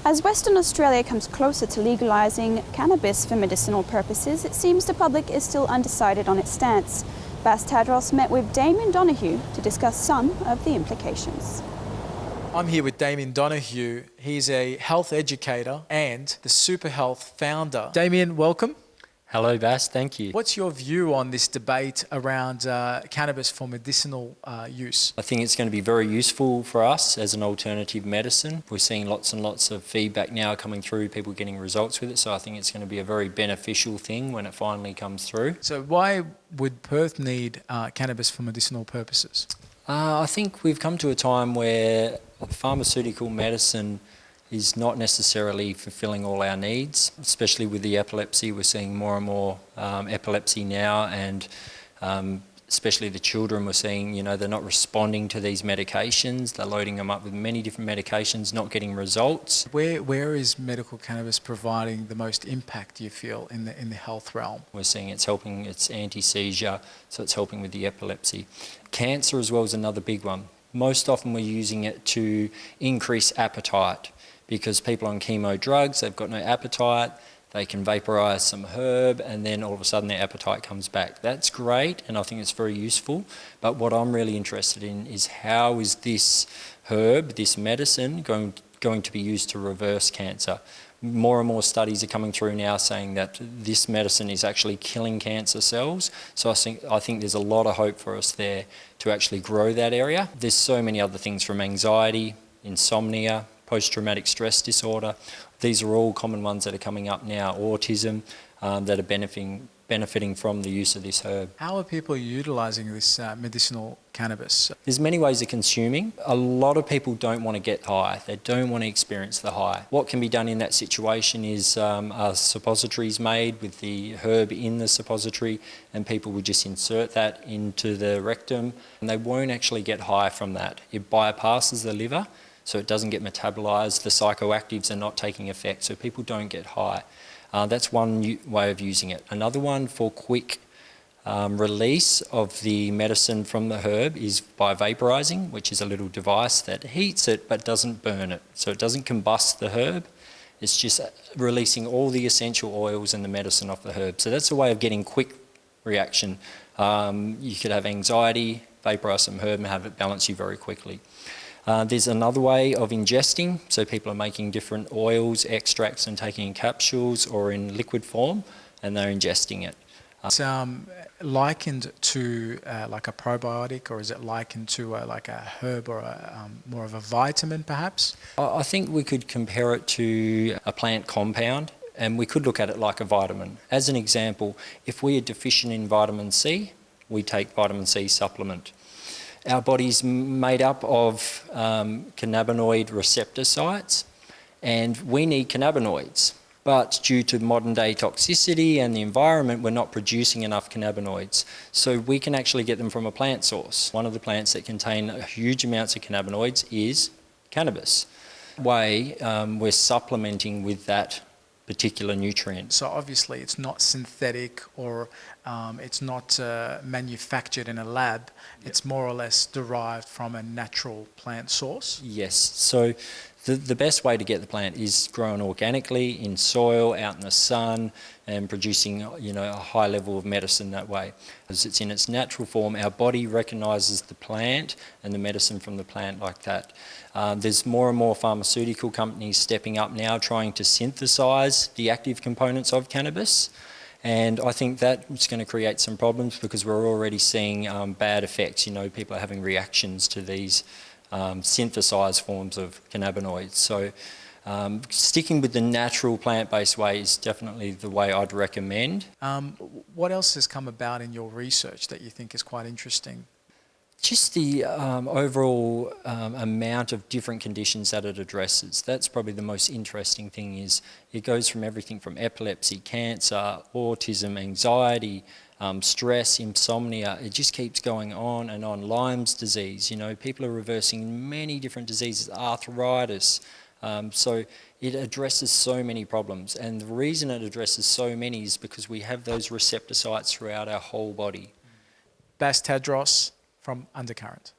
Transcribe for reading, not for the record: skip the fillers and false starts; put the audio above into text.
As Western Australia comes closer to legalising cannabis for medicinal purposes, it seems the public is still undecided on its stance. Tadros met with Damian Donoghue to discuss some of the implications. I'm here with Damian Donoghue. He's a health educator and the Super Health founder. Damian, welcome. Hello, Bass. Thank you. What's your view on this debate around cannabis for medicinal use? I think it's going to be very useful for us as an alternative medicine. We're seeing lots and lots of feedback now coming through, people getting results with it. So I think it's going to be a very beneficial thing when it finally comes through. So why would Perth need cannabis for medicinal purposes? I think we've come to a time where pharmaceutical medicine is not necessarily fulfilling all our needs, especially with the epilepsy. We're seeing more and more epilepsy now, and especially the children, we're seeing, they're not responding to these medications. They're loading them up with many different medications, not getting results. Where is medical cannabis providing the most impact, do you feel, in the health realm? We're seeing it's helping, it's anti-seizure, so it's helping with the epilepsy. Cancer as well is another big one. Most often we're using it to increase appetite, because people on chemo drugs, they've got no appetite, they can vaporise some herb, and then all of a sudden their appetite comes back. That's great, and I think it's very useful, but what I'm really interested in is how is this herb, this medicine, going to be used to reverse cancer? More and more studies are coming through now saying that this medicine is actually killing cancer cells, so I think there's a lot of hope for us there to actually grow that area. There's so many other things, from anxiety, insomnia, post-traumatic stress disorder. These are all common ones that are coming up now. Autism, that are benefiting from the use of this herb. How are people utilising this medicinal cannabis? There's many ways of consuming. A lot of people don't want to get high. They don't want to experience the high. What can be done in that situation is suppositories made with the herb in the suppository, and people will just insert that into the rectum, and they won't actually get high from that. It bypasses the liver, so it doesn't get metabolised. The psychoactives are not taking effect, so people don't get high. That's one way of using it. Another one for quick release of the medicine from the herb is by vaporising, which is a little device that heats it but doesn't burn it. So it doesn't combust the herb. It's just releasing all the essential oils and the medicine off the herb. So that's a way of getting quick reaction. You could have anxiety, vaporise some herb and have it balance you very quickly. There's another way of ingesting, so people are making different oils, extracts, and taking in capsules or in liquid form, and they're ingesting it. It's likened to like a probiotic, or is it likened to like a herb or more of a vitamin perhaps? I think we could compare it to a plant compound, and we could look at it like a vitamin. As an example, if we are deficient in vitamin C, we take vitamin C supplement. Our body's made up of cannabinoid receptor sites, and we need cannabinoids. But due to modern day toxicity and the environment, we're not producing enough cannabinoids. So we can actually get them from a plant source. One of the plants that contain huge amounts of cannabinoids is cannabis. We're supplementing with that particular nutrient. So obviously it's not synthetic, or it's not manufactured in a lab. Yep. It's more or less derived from a natural plant source. Yes. So the best way to get the plant is grown organically in soil, out in the sun, and producing a high level of medicine that way. As it's in its natural form, our body recognises the plant and the medicine from the plant like that. There's more and more pharmaceutical companies stepping up now, trying to synthesise the active components of cannabis. And I think that's going to create some problems, because we're already seeing bad effects. People are having reactions to these synthesised forms of cannabinoids. So sticking with the natural plant-based way is definitely the way I'd recommend. What else has come about in your research that you think is quite interesting? Just the overall amount of different conditions that it addresses. That's probably the most interesting thing. Is it goes from everything from epilepsy, cancer, autism, anxiety, stress, insomnia. It just keeps going on and on. Lyme's disease, people are reversing many different diseases, arthritis. So it addresses so many problems, and the reason it addresses so many is because we have those receptor sites throughout our whole body. Tadros from Undercurrent.